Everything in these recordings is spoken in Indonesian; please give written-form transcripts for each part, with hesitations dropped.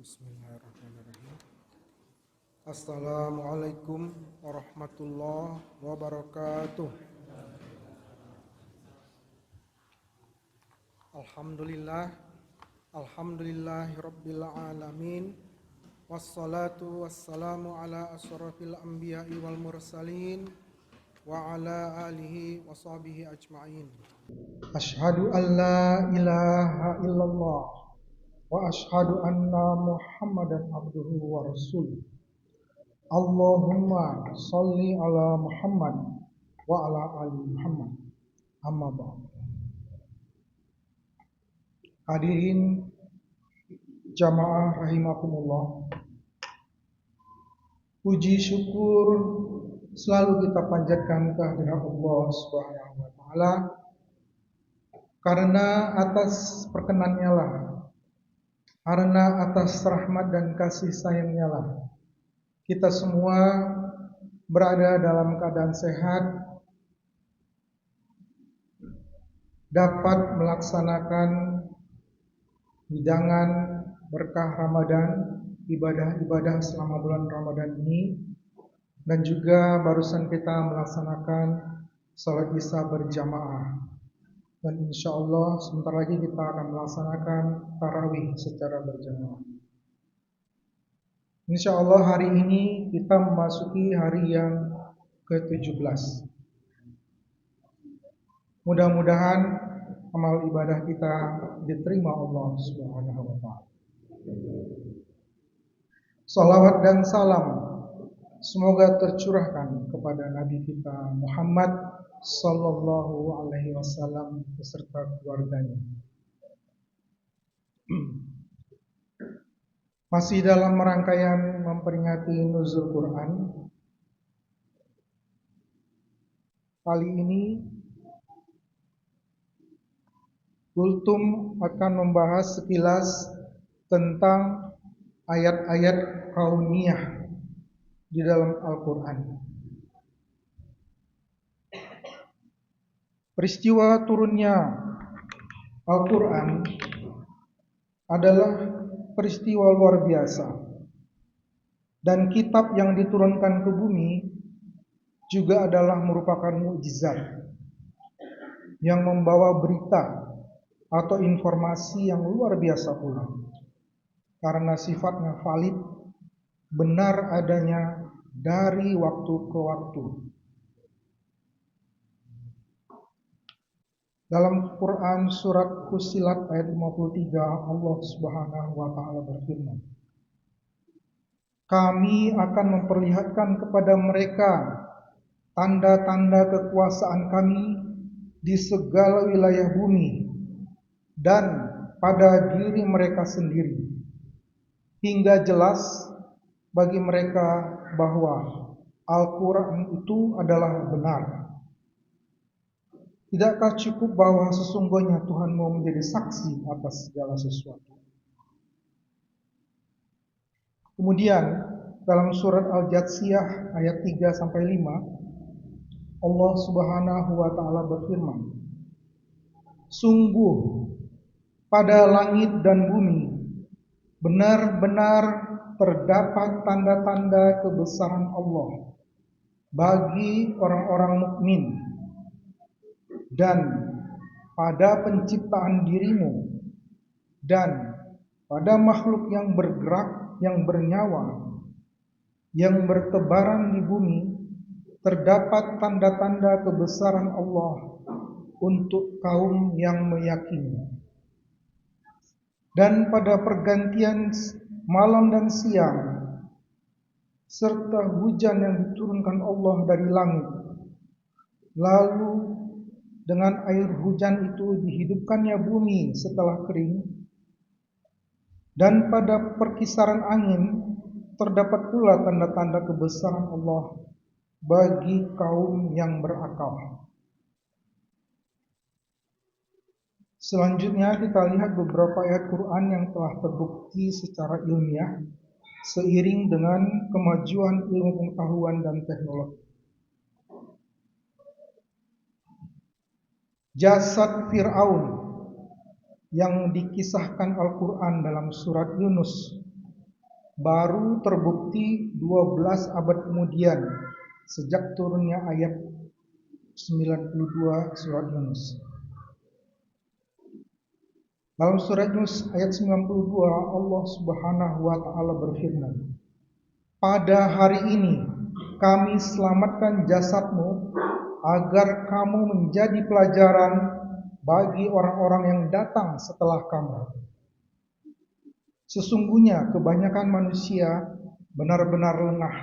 Bismillahirrahmanirrahim. Assalamualaikum warahmatullahi wabarakatuh. Alhamdulillahirabbil alamin. Wassalatu wassalamu ala asyrafil anbiya'i wal mursalin wa ala alihi washabihi ajma'in. Asyhadu an la ilaha illallah wa asyhadu anna Muhammadan abduhu wa rasuluh. Allahumma sholli ala Muhammad wa ala ali Muhammad. Amma ba'd. Hadirin jamaah rahimakumullah. Puji syukur selalu kita panjatkan kehadirat Allah Subhanahu wa taala, karena atas perkenannya lah, karena atas rahmat dan kasih sayangnya lah kita semua berada dalam keadaan sehat, dapat melaksanakan hidangan berkah Ramadan, ibadah-ibadah selama bulan Ramadan ini, dan juga barusan kita melaksanakan salat Isya berjamaah. Dan insya Allah sebentar lagi kita akan melaksanakan tarawih secara berjamaah. Insya Allah hari ini kita memasuki hari yang ke-17. Mudah-mudahan amal ibadah kita diterima Allah Subhanahu wa taala. Salawat dan salam semoga tercurahkan kepada Nabi kita Muhammad sallallahu alaihi wasallam beserta keluarganya. Masih dalam rangkaian memperingati nuzul Quran, kali ini Kultum akan membahas sekilas tentang ayat-ayat kauniyah di dalam Al-Quran. Peristiwa turunnya Al-Quran adalah peristiwa luar biasa, dan kitab yang diturunkan ke bumi juga adalah merupakan mukjizat yang membawa berita atau informasi yang luar biasa pula, karena sifatnya valid, benar adanya dari waktu ke waktu. Dalam Quran surat Fussilat ayat 53, Allah Subhanahu wa taala berfirman, "Kami akan memperlihatkan kepada mereka tanda-tanda kekuasaan kami di segala wilayah bumi dan pada diri mereka sendiri, hingga jelas bagi mereka bahwa Al-Quran itu adalah benar. Tidakkah cukup bahwa sesungguhnya Tuhan mau menjadi saksi atas segala sesuatu?" Kemudian dalam surat Al-Jathiyah ayat 3-5, Allah Subhanahu wa taala berfirman, "Sungguh pada langit dan bumi benar-benar terdapat tanda-tanda kebesaran Allah bagi orang-orang mukmin, dan pada penciptaan dirimu dan pada makhluk yang bergerak, yang bernyawa, yang bertebaran di bumi, terdapat tanda-tanda kebesaran Allah untuk kaum yang meyakini. Dan pada pergantian malam dan siang, serta hujan yang diturunkan Allah dari langit, lalu dengan air hujan itu dihidupkannya bumi setelah kering, dan pada perkisaran angin terdapat pula tanda-tanda kebesaran Allah bagi kaum yang berakal." Selanjutnya kita lihat beberapa ayat Quran yang telah terbukti secara ilmiah seiring dengan kemajuan ilmu pengetahuan dan teknologi. Jasad Fir'aun yang dikisahkan Al-Quran dalam surat Yunus baru terbukti 12 abad kemudian sejak turunnya ayat 92 surat Yunus. Dalam surat Yunus ayat 92 Allah Subhanahu wa taala berfirman, "Pada hari ini kami selamatkan jasadmu agar kamu menjadi pelajaran bagi orang-orang yang datang setelah kamu. Sesungguhnya kebanyakan manusia benar-benar lengah,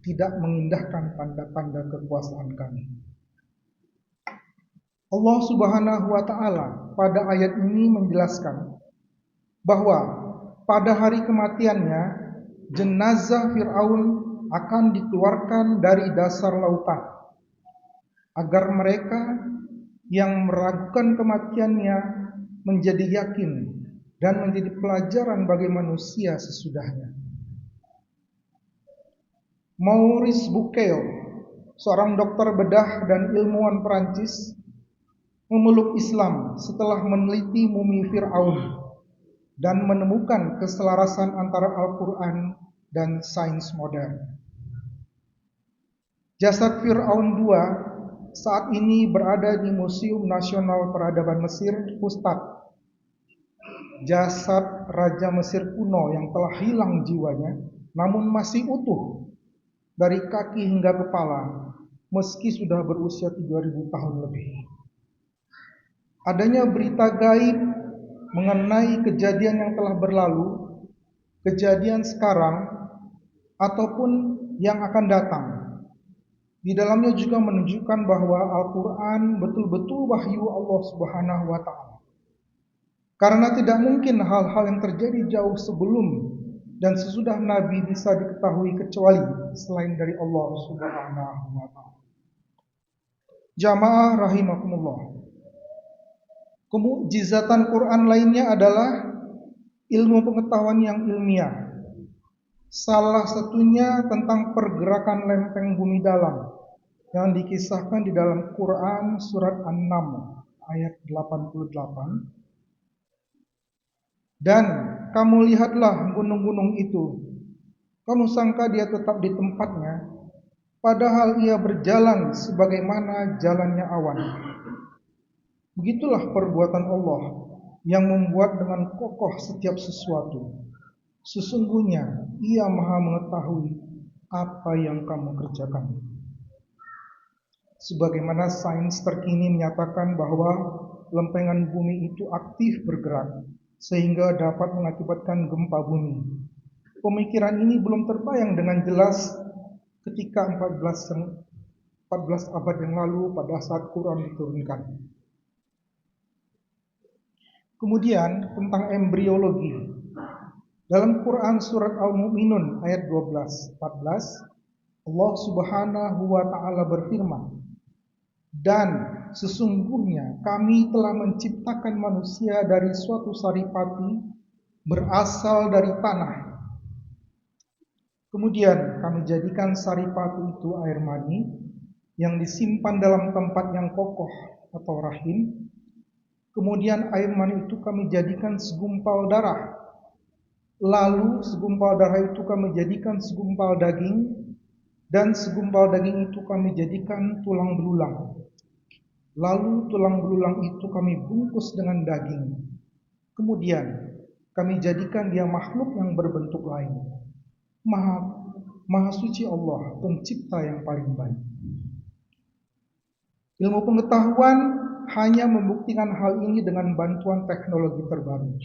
tidak mengindahkan tanda-tanda kekuasaan kami." Allah Subhanahu wa taala pada ayat ini menjelaskan bahwa pada hari kematiannya jenazah Fir'aun akan dikeluarkan dari dasar lautan agar mereka yang meragukan kematiannya menjadi yakin dan menjadi pelajaran bagi manusia sesudahnya. Maurice Bucaille, seorang dokter bedah dan ilmuwan Perancis, memeluk Islam setelah meneliti mumi Fir'aun dan menemukan keselarasan antara Al-Quran dan sains modern. Jasad Fir'aun II saat ini berada di Museum Nasional Peradaban Mesir, Fustat. Jasad Raja Mesir kuno yang telah hilang jiwanya, namun masih utuh dari kaki hingga kepala, meski sudah berusia 3000 tahun lebih. Adanya berita gaib mengenai kejadian yang telah berlalu, kejadian sekarang, ataupun yang akan datang. Di dalamnya juga menunjukkan bahwa Al-Quran betul-betul wahyu Allah Subhanahu wa ta'ala. Karena tidak mungkin hal-hal yang terjadi jauh sebelum dan sesudah Nabi bisa diketahui kecuali selain dari Allah Subhanahu wa ta'ala. Jamaah rahimakumullah. Kemukjizatan Quran lainnya adalah ilmu pengetahuan yang ilmiah. Salah satunya tentang pergerakan lempeng bumi dalam yang dikisahkan di dalam Quran surat An-Naml ayat 88. Dan kamu lihatlah gunung-gunung itu, kamu sangka dia tetap di tempatnya, padahal ia berjalan sebagaimana jalannya awan. Begitulah perbuatan Allah yang membuat dengan kokoh setiap sesuatu. Sesungguhnya Ia Maha mengetahui apa yang kamu kerjakan. Sebagaimana sains terkini menyatakan bahwa lempengan bumi itu aktif bergerak sehingga dapat mengakibatkan gempa bumi. Pemikiran ini belum terbayang dengan jelas ketika 14 abad yang lalu pada saat Quran diturunkan. Kemudian tentang embriologi. Dalam Quran surat Al-Mu'minun ayat 12-14, Allah Subhanahu wa taala berfirman, "Dan sesungguhnya kami telah menciptakan manusia dari suatu saripati berasal dari tanah. Kemudian kami jadikan saripati itu air mani yang disimpan dalam tempat yang kokoh atau rahim. Kemudian air mani itu kami jadikan segumpal darah. Lalu segumpal darah itu kami jadikan segumpal daging, dan segumpal daging itu kami jadikan tulang belulang. Lalu tulang belulang itu kami bungkus dengan daging. Kemudian kami jadikan dia makhluk yang berbentuk lain. Maha suci Allah, pencipta yang paling baik." Ilmu pengetahuan hanya membuktikan hal ini dengan bantuan teknologi terbaru.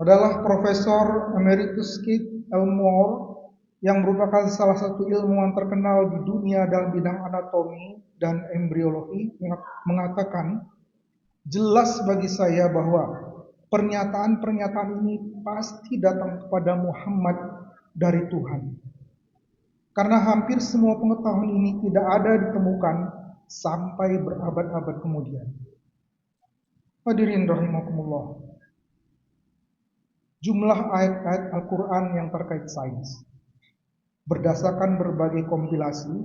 Adalah Profesor Emeritus Keith Elmore yang merupakan salah satu ilmuwan terkenal di dunia dalam bidang anatomi dan embriologi mengatakan, "Jelas bagi saya bahwa pernyataan-pernyataan ini pasti datang kepada Muhammad dari Tuhan. Karena hampir semua pengetahuan ini tidak ada ditemukan sampai berabad-abad kemudian." Hadirin rahimakumullah. Jumlah ayat-ayat Al-Quran yang terkait sains. Berdasarkan berbagai kompilasi,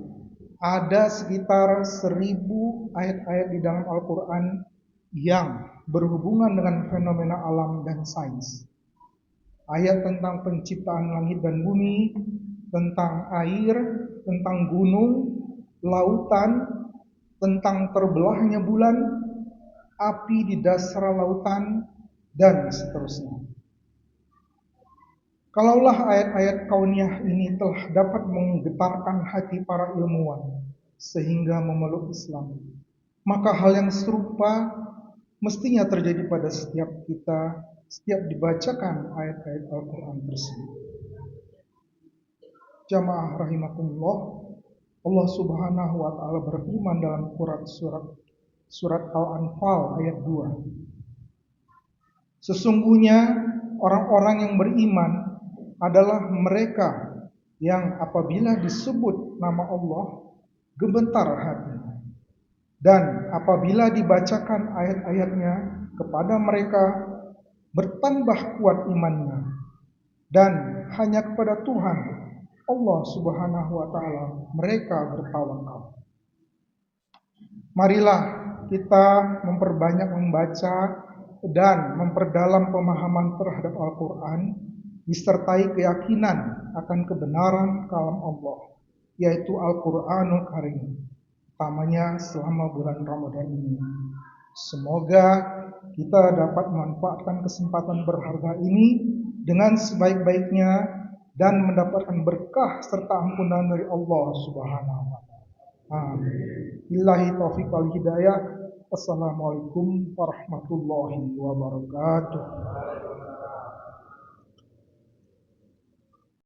ada sekitar 1000 ayat-ayat di dalam Al-Quran yang berhubungan dengan fenomena alam dan sains. ayat tentang penciptaan langit dan bumi, tentang air, tentang gunung, lautan, tentang terbelahnya bulan, api di dasar lautan, dan seterusnya. Kalaulah ayat-ayat kauniyah ini telah dapat menggetarkan hati para ilmuwan sehingga memeluk Islam, maka hal yang serupa mestinya terjadi pada setiap kita setiap dibacakan ayat-ayat Al-Quran tersebut. Jamaah rahimakumullah, Allah Subhanahu wa taala berfirman dalam surat Al-Anfal ayat 2. Sesungguhnya orang-orang yang beriman adalah mereka yang apabila disebut nama Allah gemetar hatinya, dan apabila dibacakan ayat-ayatnya kepada mereka bertambah kuat imannya, dan hanya kepada Tuhan Allah Subhanahu wa taala mereka bertawakal. Marilah kita memperbanyak membaca dan memperdalam pemahaman terhadap Al-Quran, disertai keyakinan akan kebenaran kalam Allah, yaitu Al-Quranul Karim, utamanya selama bulan Ramadan ini. Semoga kita dapat memanfaatkan kesempatan berharga ini dengan sebaik-baiknya dan mendapatkan berkah serta ampunan dari Allah Subhanahu wa taala. Amin. Billahi taufiq wal hidayah. Assalamualaikum warahmatullahi wabarakatuh.